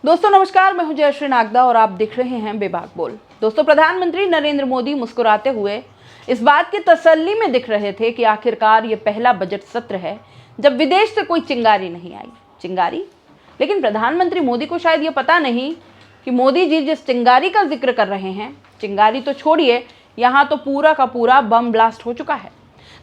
दोस्तों नमस्कार, मैं हूं जयश्री नागदा और आप देख रहे हैं बेबाक बोल। दोस्तों प्रधानमंत्री नरेंद्र मोदी मुस्कुराते हुए इस बात की तसल्ली में दिख रहे थे कि आखिरकार ये पहला बजट सत्र है जब विदेश से कोई चिंगारी नहीं आई। चिंगारी? लेकिन प्रधानमंत्री मोदी को शायद ये पता नहीं कि मोदी जी जिस चिंगारी का जिक्र कर रहे हैं, चिंगारी तो छोड़िए, यहाँ तो पूरा का पूरा बम ब्लास्ट हो चुका है।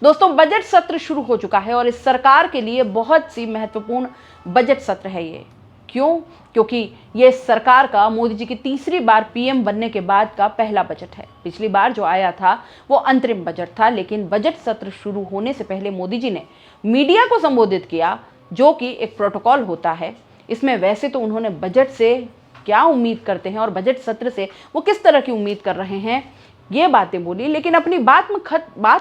दोस्तों बजट सत्र शुरू हो चुका है और इस सरकार के लिए बहुत सी महत्वपूर्ण बजट सत्र है ये। क्यों? क्योंकि ये सरकार का मोदी जी की तीसरी बार पीएम बनने के बाद का पहला बजट है। पिछली बार जो आया था वो अंतरिम बजट था, लेकिन बजट सत्र शुरू होने से पहले मोदी जी ने मीडिया को संबोधित किया, जो कि एक प्रोटोकॉल होता है। इसमें वैसे तो उन्होंने बजट से क्या उम्मीद करते हैं और बजट सत्र से वो किस तरह की उम्मीद कर रहे हैं ये बातें बोली, लेकिन अपनी बात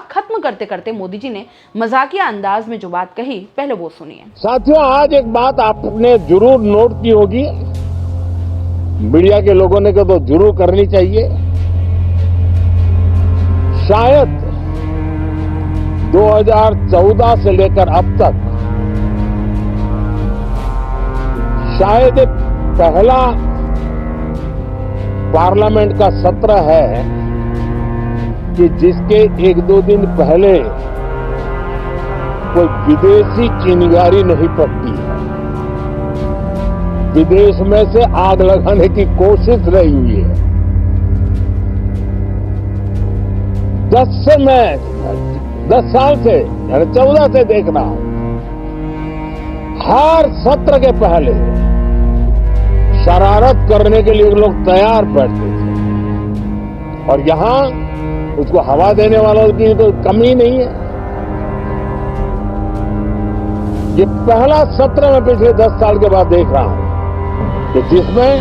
खत्म करते करते मोदी जी ने मजाकिया अंदाज में जो बात कही, पहले वो सुनिए। साथियों, आज एक बात आपने जरूर नोट की होगी, मीडिया के लोगों ने तो जरूर करनी चाहिए। शायद 2014 से लेकर अब तक शायद पहला पार्लियामेंट का सत्र है कि जिसके एक दो दिन पहले कोई विदेशी चिंगारी नहीं पड़ती है। विदेश में से आग लगाने की कोशिश रही हुई है। 10 साल से यानी 14 से देख रहा हूं, हर सत्र के पहले शरारत करने के लिए लोग तैयार बैठते थे और यहां उसको हवा देने वालों की तो कमी नहीं है। ये पहला सत्र मैं पिछले 10 साल के बाद देख रहा हूं कि जिसमें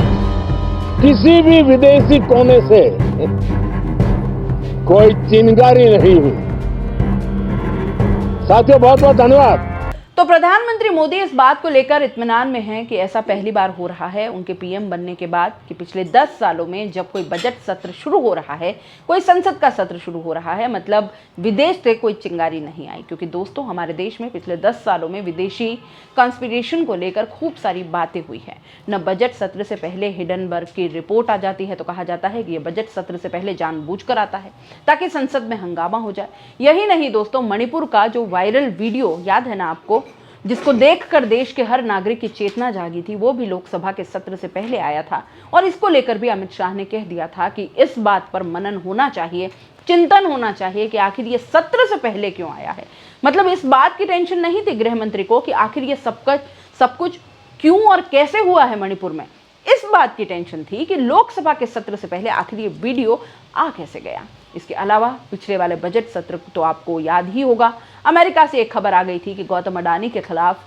किसी भी विदेशी कोने से कोई चिंगारी नहीं हुई। साथियों, बहुत बहुत धन्यवाद। तो प्रधानमंत्री मोदी इस बात को लेकर इत्मीनान में हैं कि ऐसा पहली बार हो रहा है उनके पीएम बनने के बाद कि पिछले 10 सालों में जब कोई बजट सत्र शुरू हो रहा है, कोई संसद का सत्र शुरू हो रहा है, मतलब विदेश से कोई चिंगारी नहीं आई। क्योंकि दोस्तों हमारे देश में पिछले 10 सालों में विदेशी कॉन्स्पिरेशन को लेकर खूब सारी बातें हुई हैं। न बजट सत्र से पहले हिडनबर्ग की रिपोर्ट आ जाती है तो कहा जाता है कि ये बजट सत्र से पहले जानबूझकर आता है ताकि संसद में हंगामा हो जाए। यही नहीं दोस्तों, मणिपुर का जो वायरल वीडियो याद है ना आपको, जिसको देखकर देश के हर नागरिक की चेतना जागी थी, वो भी लोकसभा के सत्र से पहले आया था। और इसको लेकर भी अमित शाह ने कह दिया था कि इस बात पर मनन होना चाहिए, चिंतन होना चाहिए कि आखिर ये सत्र से पहले क्यों आया है। मतलब इस बात की टेंशन नहीं थी गृह मंत्री को कि आखिर ये सब कुछ क्यों और कैसे हुआ है मणिपुर में। इस बात की टेंशन थी कि लोकसभा के सत्र से पहले आखिर ये वीडियो आ कैसे गया। इसके अलावा पिछले वाले बजट सत्र तो आपको याद ही होगा, अमेरिका से एक खबर आ गई थी कि गौतम अडानी के खिलाफ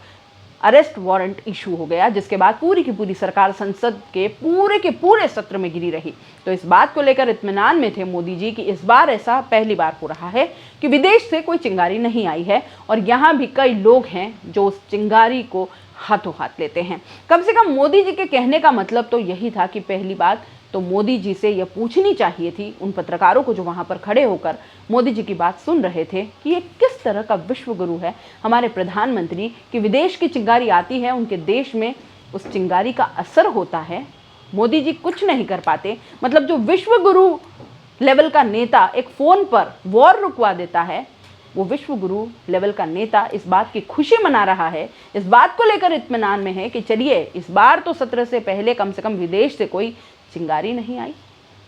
अरेस्ट वारंट इशू हो गया, जिसके बाद पूरी की पूरी सरकार संसद के पूरे सत्र में गिरी रही। तो इस बात को लेकर इत्मीनान में थे मोदी जी कि इस बार ऐसा पहली बार हो रहा है कि विदेश से कोई चिंगारी नहीं आई है और यहाँ भी कई लोग हैं जो उस चिंगारी को हाथों हाथ लेते हैं। कम से कम मोदी जी के कहने का मतलब तो यही था कि पहली बात तो मोदी जी से यह पूछनी चाहिए थी उन पत्रकारों को जो वहां पर खड़े होकर मोदी जी की बात सुन रहे थे कि ये किस तरह का विश्व गुरु है हमारे प्रधानमंत्री कि विदेश की चिंगारी आती है, उनके देश में उस चिंगारी का असर होता है, मोदी जी कुछ नहीं कर पाते। मतलब जो विश्व गुरु लेवल का नेता एक फोन पर वॉर रुकवा देता है, वो विश्व गुरु लेवल का नेता इस बात की खुशी मना रहा है, इस बात को लेकर इत्मीनान में है कि चलिए इस बार तो सत्र से पहले कम से कम विदेश से कोई चिंगारी नहीं आई।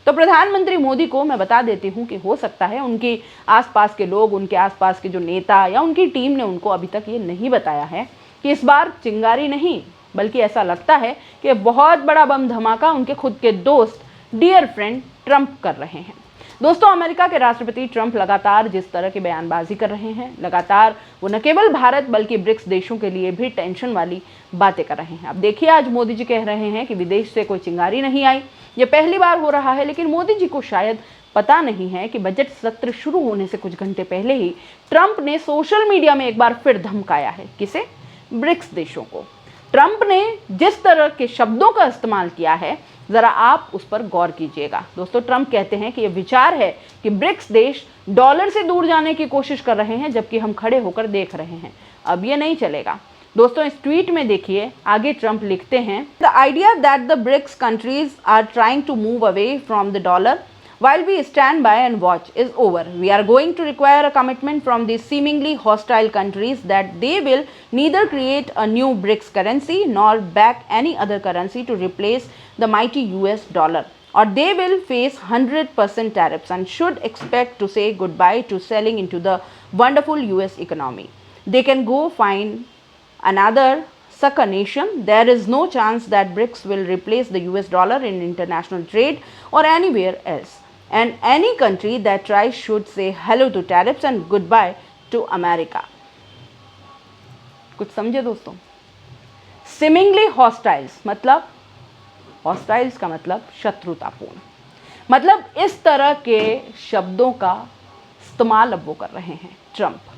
तो प्रधानमंत्री मोदी को मैं बता देती हूं कि हो सकता है उनके आसपास के लोग, उनके आसपास के जो नेता या उनकी टीम ने उनको अभी तक ये नहीं बताया है कि इस बार चिंगारी नहीं, बल्कि ऐसा लगता है कि बहुत बड़ा बम धमाका उनके खुद के दोस्त डियर फ्रेंड ट्रंप कर रहे हैं। दोस्तों अमेरिका के राष्ट्रपति ट्रंप लगातार जिस तरह की बयानबाजी कर रहे हैं, लगातार वो न केवल भारत बल्कि ब्रिक्स देशों के लिए भी टेंशन वाली बातें कर रहे हैं। अब देखिए, आज मोदी जी कह रहे हैं कि विदेश से कोई चिंगारी नहीं आई, ये पहली बार हो रहा है। लेकिन मोदी जी को शायद पता नहीं है कि बजट सत्र शुरू होने से कुछ घंटे पहले ही ट्रंप ने सोशल मीडिया में एक बार फिर धमकाया है। किसे? ब्रिक्स देशों को। ट्रंप ने जिस तरह के शब्दों का इस्तेमाल किया है, जरा आप उस पर गौर कीजिएगा। दोस्तों ट्रंप कहते हैं कि यह विचार है कि ब्रिक्स देश डॉलर से दूर जाने की कोशिश कर रहे हैं जबकि हम खड़े होकर देख रहे हैं। अब ये नहीं चलेगा। दोस्तों इस ट्वीट में देखिए आगे ट्रंप लिखते हैं, the idea that the BRICS countries are trying to move away from the dollar while we stand by and watch is over. We are going to require a commitment from these seemingly hostile countries that they will neither create a new BRICS currency nor back any other currency to replace the mighty US dollar, or they will face 100% tariffs and should expect to say goodbye to selling into the wonderful US economy. They can go find another sucker nation. There is no chance that BRICS will replace the US dollar in international trade or anywhere else. And any country that tries should say hello to tariffs and goodbye to America. कुछ समझे दोस्तों? Seemingly hostiles मतलब hostiles का मतलब शत्रुतापूर्ण, मतलब इस तरह के शब्दों का इस्तेमाल अब वो कर रहे हैं ट्रंप।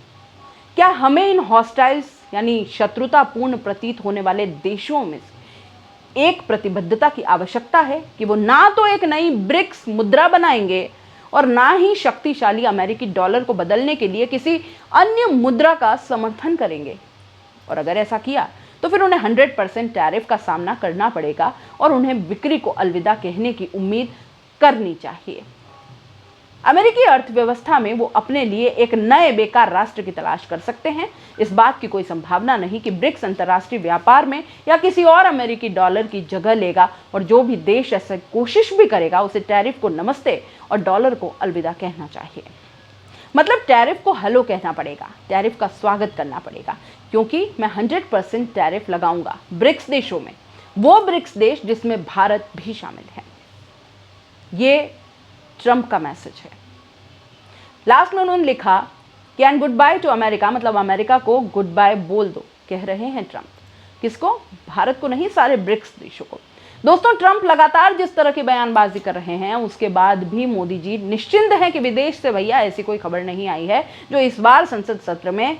क्या हमें इन हॉस्टाइल्स यानी शत्रुतापूर्ण प्रतीत होने वाले देशों में एक प्रतिबद्धता की आवश्यकता है कि वो ना तो एक नई ब्रिक्स मुद्रा बनाएंगे और ना ही शक्तिशाली अमेरिकी डॉलर को बदलने के लिए किसी अन्य मुद्रा का समर्थन करेंगे? और अगर ऐसा किया तो फिर उन्हें 100% टैरिफ का सामना करना पड़ेगा और उन्हें बिक्री को अलविदा कहने की उम्मीद करनी चाहिए। अमेरिकी अर्थव्यवस्था में वो अपने लिए एक नए बेकार राष्ट्र की तलाश कर सकते हैं। इस बात की कोई संभावना नहीं कि ब्रिक्स अंतर्राष्ट्रीय व्यापार में या किसी और अमेरिकी डॉलर की जगह लेगा, और जो भी देश ऐसे कोशिश भी करेगा उसे टैरिफ को नमस्ते और डॉलर को अलविदा कहना चाहिए। मतलब टैरिफ को हेलो कहना पड़ेगा, टैरिफ का स्वागत करना पड़ेगा, क्योंकि मैं 100% टैरिफ लगाऊंगा ब्रिक्स देशों में, वो ब्रिक्स देश जिसमें भारत भी शामिल है। ये ट्रंप का मैसेज है। लास्ट में उन्होंने लिखा कि and good by two America, मतलब अमेरिका को गुड बाय बोल दो, कह रहे हैं ट्रंप। किसको? भारत को नहीं, सारे ब्रिक्स देशों को। दोस्तों ट्रंप लगातार जिस तरह की बयानबाजी कर रहे हैं उसके बाद भी मोदी जी निश्चिंत हैं कि विदेश से भैया ऐसी कोई खबर नहीं आई है जो इस बार संसद सत्र में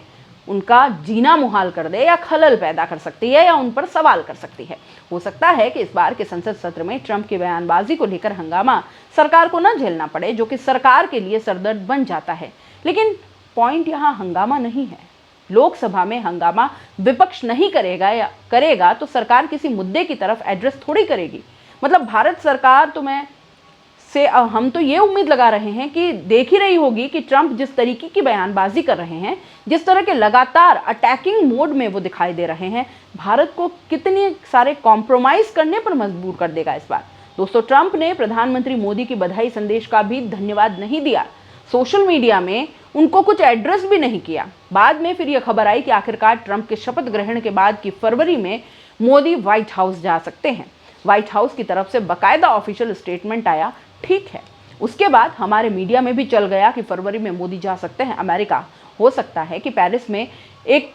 उनका जीना मुहाल कर दे या खलल पैदा कर सकती है या उन पर सवाल कर सकती है। हो सकता है कि इस बार के संसद सत्र में ट्रंप की बयानबाजी को लेकर हंगामा सरकार को न झेलना पड़े, जो कि सरकार के लिए सरदर्द बन जाता है। लेकिन पॉइंट यहाँ हंगामा नहीं है। लोकसभा में हंगामा विपक्ष नहीं करेगा या करेगा तो सरकार किसी मुद्दे की तरफ एड्रेस थोड़ी करेगी। मतलब भारत सरकार तो हम तो ये उम्मीद लगा रहे हैं कि देख ही रही होगी कि ट्रंप जिस तरीके की बयानबाजी कर रहे हैं, जिस तरह के लगातार अटैकिंग मोड में वो दिखाई दे रहे हैं, भारत को कितने सारे कॉम्प्रोमाइज करने पर मजबूर कर देगा इस बार। दोस्तों ट्रंप ने प्रधानमंत्री मोदी की बधाई संदेश का भी धन्यवाद नहीं दिया, सोशल मीडिया में उनको कुछ एड्रेस भी नहीं किया। बाद में फिर यह खबर आई कि आखिरकार ट्रंप के शपथ ग्रहण के बाद की फरवरी में मोदी व्हाइट हाउस जा सकते हैं। व्हाइट हाउस की तरफ से बाकायदा ऑफिशियल स्टेटमेंट आया, ठीक है। उसके बाद हमारे मीडिया में भी चल गया कि फरवरी में मोदी जा सकते हैं अमेरिका। हो सकता है कि पेरिस में एक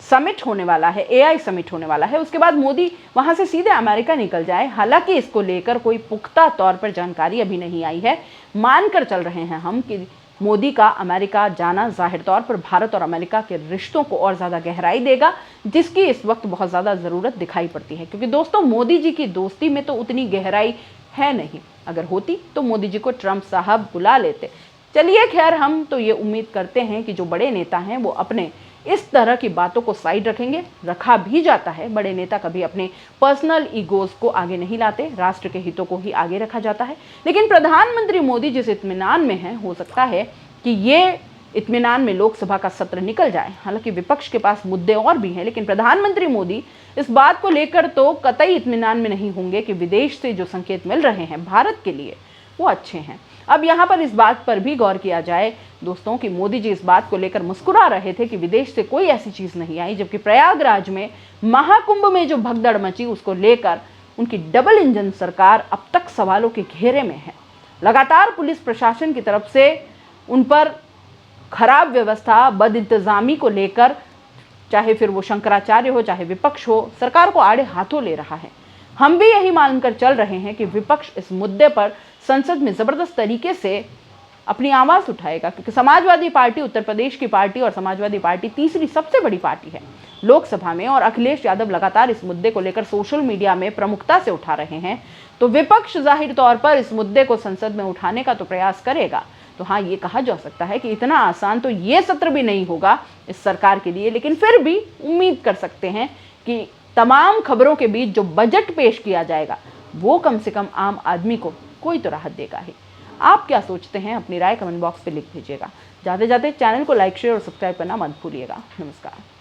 समिट होने वाला है, एआई समिट होने वाला है, उसके बाद मोदी वहां से सीधे अमेरिका निकल जाए। हालांकि इसको लेकर कोई पुख्ता तौर पर जानकारी अभी नहीं आई है। मानकर चल रहे हैं हम कि मोदी का अमेरिका जाना जाहिर तौर पर भारत और अमेरिका के रिश्तों को और ज़्यादा गहराई देगा, जिसकी इस वक्त बहुत ज़्यादा ज़रूरत दिखाई पड़ती है। क्योंकि दोस्तों मोदी जी की दोस्ती में तो उतनी गहराई है नहीं, अगर होती तो मोदी जी को ट्रंप साहब बुला लेते। चलिए खैर, हम तो ये उम्मीद करते हैं कि जो बड़े नेता हैं वो अपने इस तरह की बातों को साइड रखेंगे। रखा भी जाता है, बड़े नेता कभी अपने पर्सनल ईगोज को आगे नहीं लाते, राष्ट्र के हितों को ही आगे रखा जाता है। लेकिन प्रधानमंत्री मोदी जिस इत्मीनान में हैं, हो सकता है कि ये इत्मीनान में लोकसभा का सत्र निकल जाए। हालांकि विपक्ष के पास मुद्दे और भी हैं, लेकिन प्रधानमंत्री मोदी इस बात को लेकर तो कतई इत्मीनान में नहीं होंगे कि विदेश से जो संकेत मिल रहे हैं भारत के लिए वो अच्छे हैं। अब यहाँ पर इस बात पर भी गौर किया जाए दोस्तों कि मोदी जी इस बात को लेकर मुस्कुरा रहे थे कि विदेश से कोई ऐसी चीज़ नहीं आई, जबकि प्रयागराज में महाकुंभ में जो भगदड़ मची उसको लेकर उनकी डबल इंजन सरकार अब तक सवालों के घेरे में है। लगातार पुलिस प्रशासन की तरफ से उन पर खराब व्यवस्था, बदइंतजामी को लेकर चाहे फिर वो शंकराचार्य हो चाहे विपक्ष हो, सरकार को आड़े हाथों ले रहा है। हम भी यही मानकर चल रहे हैं कि विपक्ष इस मुद्दे पर संसद में जबरदस्त तरीके से अपनी आवाज उठाएगा, क्योंकि समाजवादी पार्टी उत्तर प्रदेश की पार्टी और समाजवादी पार्टी तीसरी सबसे बड़ी पार्टी है लोकसभा में, और अखिलेश यादव लगातार इस मुद्दे को लेकर सोशल मीडिया में प्रमुखता से उठा रहे हैं। तो विपक्ष जाहिर तौर पर इस मुद्दे को संसद में उठाने का तो प्रयास करेगा, तो हाँ, ये कहा जा सकता है कि इतना आसान तो ये सत्र भी नहीं होगा इस सरकार के लिए, लेकिन फिर भी उम्मीद कर सकते हैं कि तमाम खबरों के बीच जो बजट पेश किया जाएगा वो कम से कम आम आदमी को कोई तो राहत देगा ही। आप क्या सोचते हैं? अपनी राय कमेंट बॉक्स पे लिख भेजिएगा। जाते जाते चैनल को लाइक, शेयर और सब्सक्राइब करना मत भूलिएगा। नमस्कार।